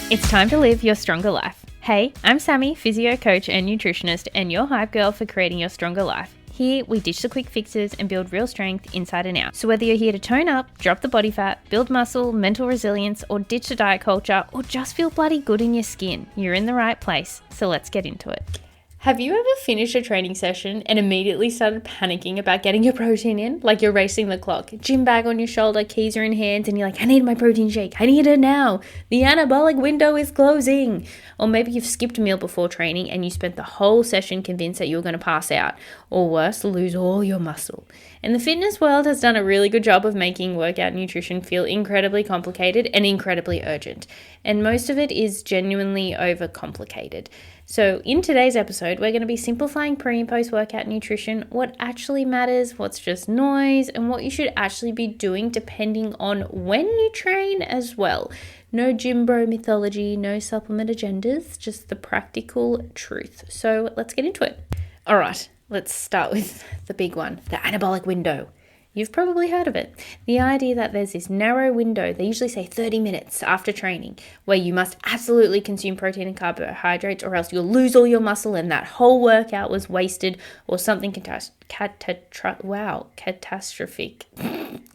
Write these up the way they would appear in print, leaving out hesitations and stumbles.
It's time to live your stronger life. Hey, I'm Sammy, physio coach and nutritionist, and your hype girl for creating your stronger life. Here, we ditch the quick fixes and build real strength inside and out. So whether you're here to tone up, drop the body fat, build muscle, mental resilience, or ditch the diet culture, or just feel bloody good in your skin, you're in the right place. So let's get into it. Have you ever finished a training session and immediately started panicking about getting your protein in? Like you're racing the clock, gym bag on your shoulder, keys are in hands, and you're like, I need my protein shake. I need it now. The anabolic window is closing. Or maybe you've skipped a meal before training and you spent the whole session convinced that you were going to pass out, or worse, lose all your muscle. And the fitness world has done a really good job of making workout nutrition feel incredibly complicated and incredibly urgent. And most of it is genuinely overcomplicated. So in today's episode, we're going to be simplifying pre and post workout nutrition, what actually matters, what's just noise, and what you should actually be doing depending on when you train as well. No gym bro mythology, no supplement agendas, just the practical truth. So let's get into it. All right, let's start with the big one, the anabolic window. You've probably heard of it. The idea that there's this narrow window, they usually say 30 minutes after training, where you must absolutely consume protein and carbohydrates or else you'll lose all your muscle and that whole workout was wasted or something catastrophic.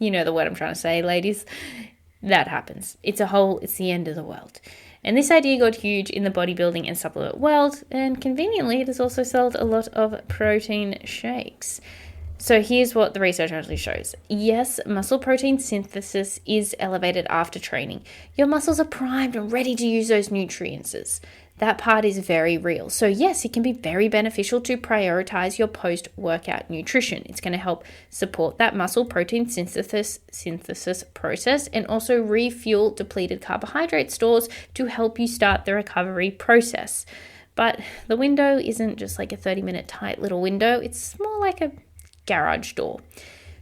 You know the word I'm trying to say, ladies. That happens. It's the end of the world. And this idea got huge in the bodybuilding and supplement world, and conveniently it has also sold a lot of protein shakes. So here's what the research actually shows. Yes, muscle protein synthesis is elevated after training. Your muscles are primed and ready to use those nutrients. That part is very real. So yes, it can be very beneficial to prioritize your post-workout nutrition. It's going to help support that muscle protein synthesis process and also refuel depleted carbohydrate stores to help you start the recovery process. But the window isn't just like a 30-minute tight little window. It's more like a garage door.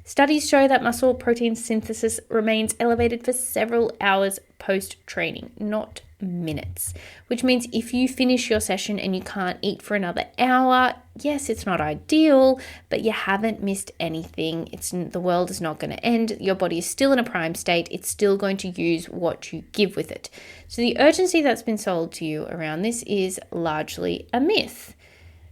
Studies show that muscle protein synthesis remains elevated for several hours post-training, not minutes, which means if you finish your session and you can't eat for another hour, yes, it's not ideal, but you haven't missed anything. The world is not going to end. Your body is still in a prime state. It's still going to use what you give with it. So the urgency that's been sold to you around this is largely a myth.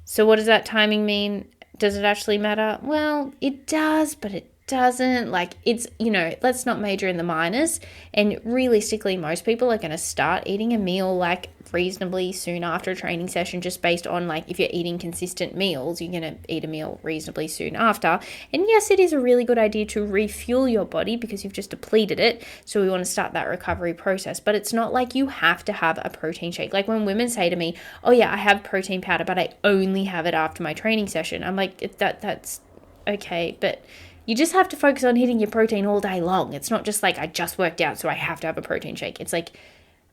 So what does that timing mean? Does it actually matter? Well, it does, but it doesn't. Let's not major in the minors. And realistically, most people are going to start eating a meal reasonably soon after a training session, just based on if you're eating consistent meals, you're going to eat a meal reasonably soon after. And yes, it is a really good idea to refuel your body because you've just depleted it. So we want to start that recovery process. But it's not like you have to have a protein shake. Like when women say to me, oh yeah, I have protein powder, but I only have it after my training session. I'm like, that's okay, but you just have to focus on hitting your protein all day long. It's not just like I just worked out, so I have to have a protein shake. It's like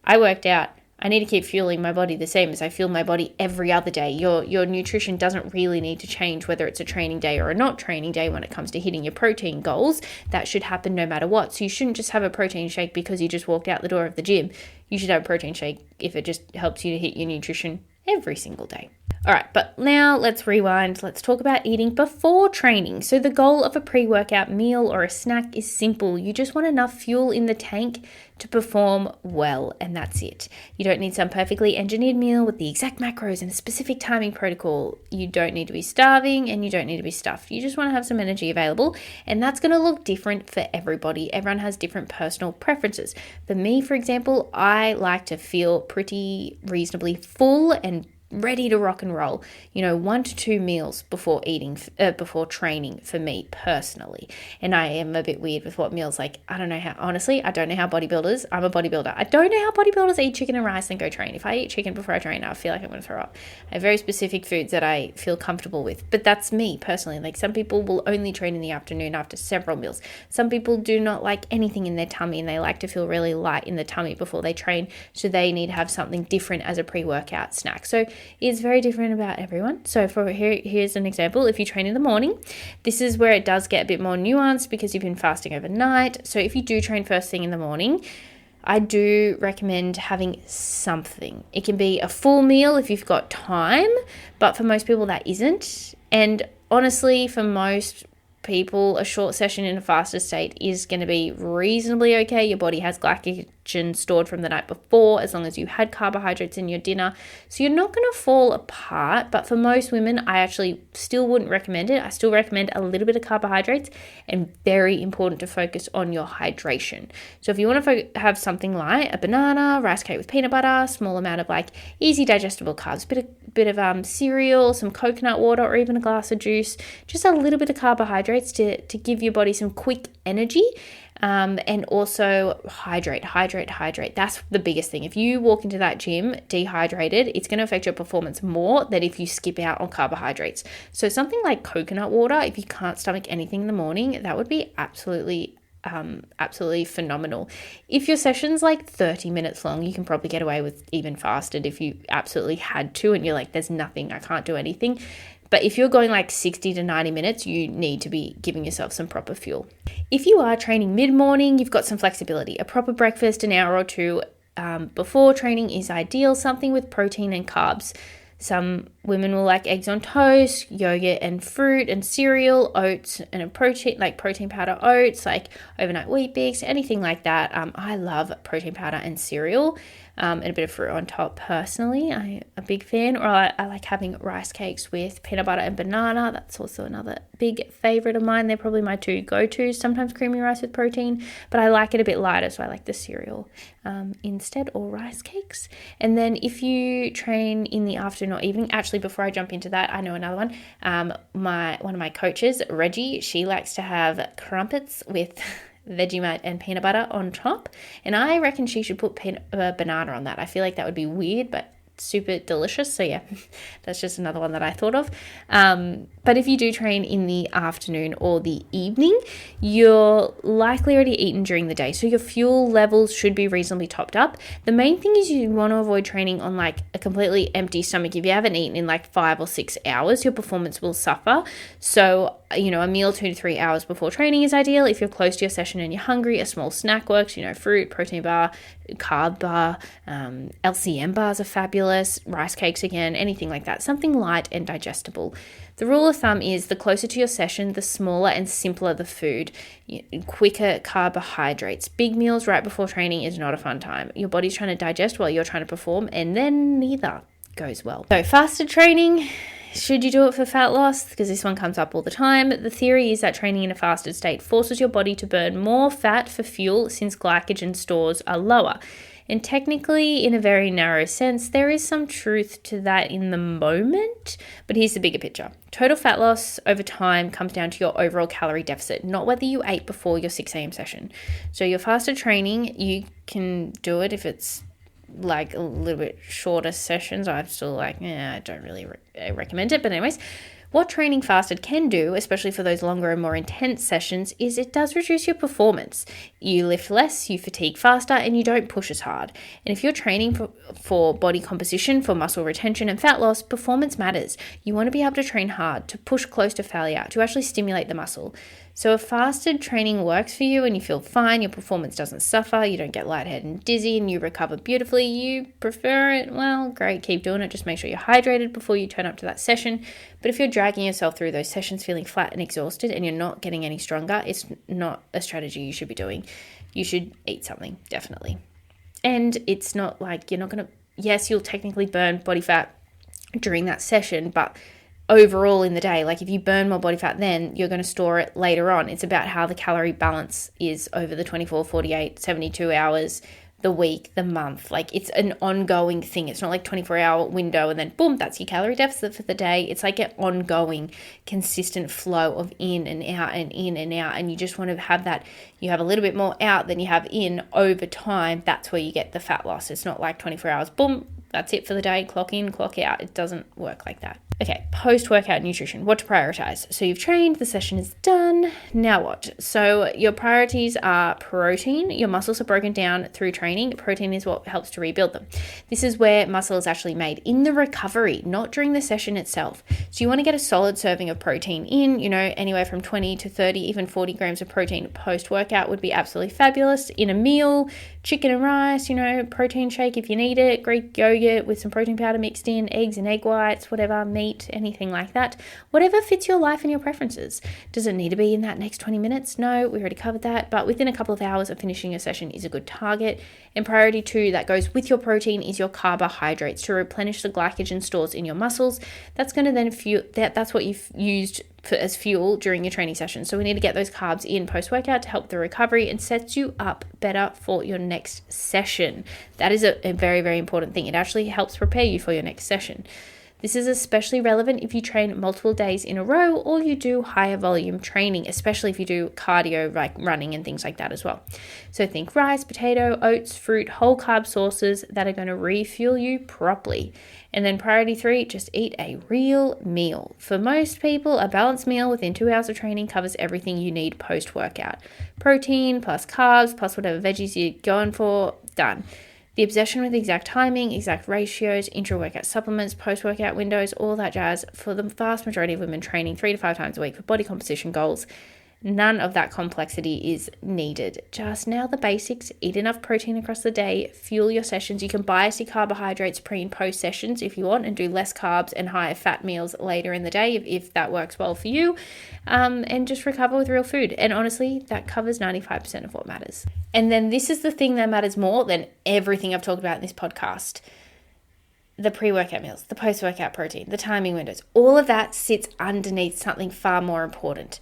I worked out. I need to keep fueling my body the same as I fuel my body every other day. Your nutrition doesn't really need to change whether it's a training day or a not training day when it comes to hitting your protein goals. That should happen no matter what. So you shouldn't just have a protein shake because you just walked out the door of the gym. You should have a protein shake if it just helps you to hit your nutrition every single day. All right, but now let's rewind. Let's talk about eating before training. So the goal of a pre-workout meal or a snack is simple. You just want enough fuel in the tank to perform well, and that's it. You don't need some perfectly engineered meal with the exact macros and a specific timing protocol. You don't need to be starving and you don't need to be stuffed. You just want to have some energy available, and that's going to look different for everybody. Everyone has different personal preferences. For me, for example, I like to feel pretty reasonably full and ready to rock and roll, 1 to 2 meals before training for me personally. And I am a bit weird with what meals, I don't know how bodybuilders, I'm a bodybuilder. I don't know how bodybuilders eat chicken and rice and go train. If I eat chicken before I train, I feel like I'm going to throw up. I have very specific foods that I feel comfortable with, but that's me personally. Some people will only train in the afternoon after several meals. Some people do not like anything in their tummy and they like to feel really light in the tummy before they train. So they need to have something different as a pre-workout snack. So it's very different about everyone. So here's an example. If you train in the morning, this is where it does get a bit more nuanced because you've been fasting overnight. So if you do train first thing in the morning, I do recommend having something. It can be a full meal if you've got time, but for most people that isn't. And honestly, for most people, a short session in a fasted state is going to be reasonably okay. Your body has glycogen stored from the night before, as long as you had carbohydrates in your dinner. So you're not going to fall apart. But for most women, I actually still wouldn't recommend it. I still recommend a little bit of carbohydrates, and very important to focus on your hydration. So if you want to have something like a banana, rice cake with peanut butter, small amount of like easy digestible carbs, bit of cereal, some coconut water, or even a glass of juice, just a little bit of carbohydrates to give your body some quick energy, and also hydrate. That's the biggest thing. If you walk into that gym dehydrated, it's going to affect your performance more than if you skip out on carbohydrates. So something like coconut water, if you can't stomach anything in the morning, that would be absolutely phenomenal. If your session's like 30 minutes long, you can probably get away with even fasted if you absolutely had to and you're like, there's nothing, I can't do anything. But if you're going like 60 to 90 minutes, you need to be giving yourself some proper fuel. If you are training mid-morning, you've got some flexibility. A proper breakfast an hour or two before training is ideal, something with protein and carbs. Some women will like eggs on toast, yogurt and fruit and cereal, oats and a protein, like protein powder oats, like overnight wheat bix, anything like that. I love protein powder and cereal. And a bit of fruit on top personally. I'm a big fan. Or I like having rice cakes with peanut butter and banana. That's also another big favorite of mine. They're probably my two go-tos. Sometimes creamy rice with protein, but I like it a bit lighter, so I like the cereal instead, or rice cakes. And then if you train in the afternoon or evening, actually before I jump into that, I know another one. One of my coaches, Reggie, she likes to have crumpets with Vegemite and peanut butter on top, and I reckon she should put banana on that. I feel like that would be weird, but super delicious. So yeah, that's just another one that I thought of. But if you do train in the afternoon or the evening, you're likely already eaten during the day, so your fuel levels should be reasonably topped up. The main thing is you want to avoid training on like a completely empty stomach. If you haven't eaten in like 5 or 6 hours, your performance will suffer. So a meal 2 to 3 hours before training is ideal. If you're close to your session and you're hungry, a small snack works. Fruit, protein bar, carb bar, LCM bars are fabulous, rice cakes again, anything like that, something light and digestible. The rule of thumb is the closer to your session, the smaller and simpler the food, quicker carbohydrates. Big meals right before training is not a fun time. Your body's trying to digest while you're trying to perform, and then neither goes well. So fasted training, should you do it for fat loss? Because this one comes up all the time. The theory is that training in a fasted state forces your body to burn more fat for fuel since glycogen stores are lower. And technically, in a very narrow sense, there is some truth to that in the moment. But here's the bigger picture. Total fat loss over time comes down to your overall calorie deficit, not whether you ate before your 6 a.m. session. So your fasted training, you can do it if it's like a little bit shorter sessions. I'm still like, I don't really recommend it. But anyways, what training fasted can do, especially for those longer and more intense sessions, is it does reduce your performance. You lift less, you fatigue faster, and you don't push as hard. And if you're training for body composition, for muscle retention and fat loss, performance matters. You want to be able to train hard, to push close to failure, to actually stimulate the muscle. So if fasted training works for you and you feel fine, your performance doesn't suffer, you don't get lightheaded and dizzy, and you recover beautifully, you prefer it, well, great, keep doing it. Just make sure you're hydrated before you turn up to that session. But if you're dragging yourself through those sessions feeling flat and exhausted and you're not getting any stronger, it's not a strategy you should be doing. You should eat something, definitely. And it's not like you're not going to, yes, you'll technically burn body fat during that session, but overall in the day, like if you burn more body fat then, you're going to store it later on. It's about how the calorie balance is over the 24, 48, 72 hours, the week, the month. Like it's an ongoing thing. It's not like 24-hour window and then boom, that's your calorie deficit for the day. It's like an ongoing, consistent flow of in and out and in and out. And you just want to have that, you have a little bit more out than you have in over time. That's where you get the fat loss. It's not like 24 hours, boom, that's it for the day, clock in, clock out. It doesn't work like that. Okay, post-workout nutrition, what to prioritize. So you've trained, the session is done, now what? So your priorities are protein. Your muscles are broken down through training. Protein is what helps to rebuild them. This is where muscle is actually made in the recovery, not during the session itself. So you want to get a solid serving of protein in, anywhere from 20 to 30, even 40 grams of protein post-workout would be absolutely fabulous. In a meal, chicken and rice, protein shake if you need it, Greek yogurt, yogurt with some protein powder mixed in, eggs and egg whites, whatever, meat, anything like that. Whatever fits your life and your preferences. Does it need to be in that next 20 minutes? No, we already covered that, but within a couple of hours of finishing a session is a good target. And priority 2 that goes with your protein is your carbohydrates to replenish the glycogen stores in your muscles. That's going to then fuel that's what you've used as fuel during your training session. So we need to get those carbs in post-workout to help the recovery and sets you up better for your next session. That is a very, very important thing. It actually helps prepare you for your next session. This is especially relevant if you train multiple days in a row or you do higher volume training, especially if you do cardio like running and things like that as well. So think rice, potato, oats, fruit, whole carb sources that are going to refuel you properly. And then priority 3, just eat a real meal. For most people, a balanced meal within 2 hours of training covers everything you need post-workout. Protein plus carbs plus whatever veggies you're going for, done. The obsession with exact timing, exact ratios, intra-workout supplements, post-workout windows, all that jazz, for the vast majority of women training 3 to 5 times a week for body composition goals, none of that complexity is needed. Just now the basics, eat enough protein across the day, fuel your sessions. You can bias your carbohydrates pre and post sessions if you want and do less carbs and higher fat meals later in the day if that works well for you, and just recover with real food. And honestly, that covers 95% of what matters. And then this is the thing that matters more than everything I've talked about in this podcast. The pre-workout meals, the post-workout protein, the timing windows, all of that sits underneath something far more important.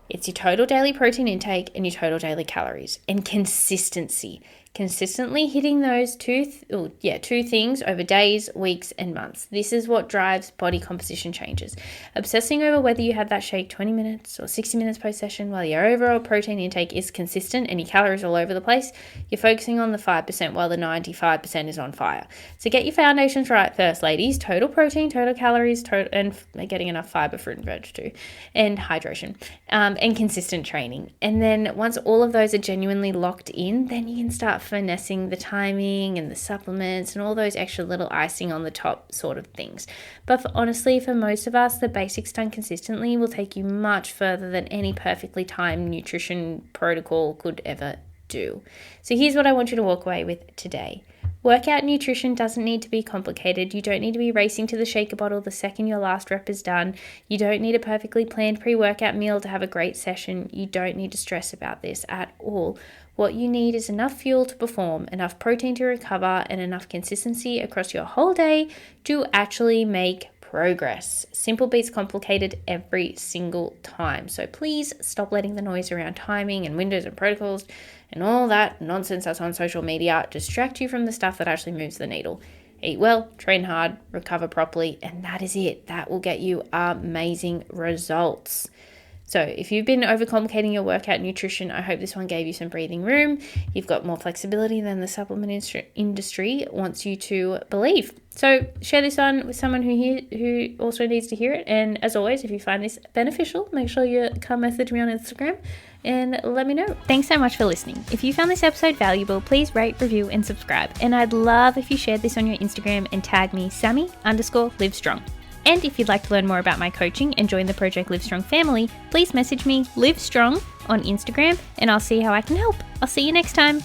It's your total daily protein intake and your total daily calories and consistency. Consistently hitting those two things over days, weeks, and months. This is what drives body composition changes. Obsessing over whether you had that shake 20 minutes or 60 minutes post-session while your overall protein intake is consistent and your calories all over the place, you're focusing on the 5% while the 95% is on fire. So get your foundations right first, ladies. Total protein, total calories, and getting enough fiber, fruit and veg too, and hydration, and consistent training. And then once all of those are genuinely locked in, then you can start finessing the timing and the supplements and all those extra little icing on the top sort of things. But honestly, for most of us, the basics done consistently will take you much further than any perfectly timed nutrition protocol could ever do. So here's what I want you to walk away with today. Workout nutrition doesn't need to be complicated. You don't need to be racing to the shaker bottle the second your last rep is done. You don't need a perfectly planned pre-workout meal to have a great session. You don't need to stress about this at all. What you need is enough fuel to perform, enough protein to recover, and enough consistency across your whole day to actually make progress. Simple beats complicated every single time. So please stop letting the noise around timing and windows and protocols and all that nonsense that's on social media distract you from the stuff that actually moves the needle. Eat well, train hard, recover properly, and that is it. That will get you amazing results. So if you've been overcomplicating your workout nutrition, I hope this one gave you some breathing room. You've got more flexibility than the supplement industry wants you to believe. So share this on with someone who also needs to hear it. And as always, if you find this beneficial, make sure you come message me on Instagram and let me know. Thanks so much for listening. If you found this episode valuable, please rate, review, and subscribe. And I'd love if you shared this on your Instagram and tag me Sammy_livestrong. And if you'd like to learn more about my coaching and join the Project Livestrong family, please message me Livestrong on Instagram and I'll see how I can help. I'll see you next time.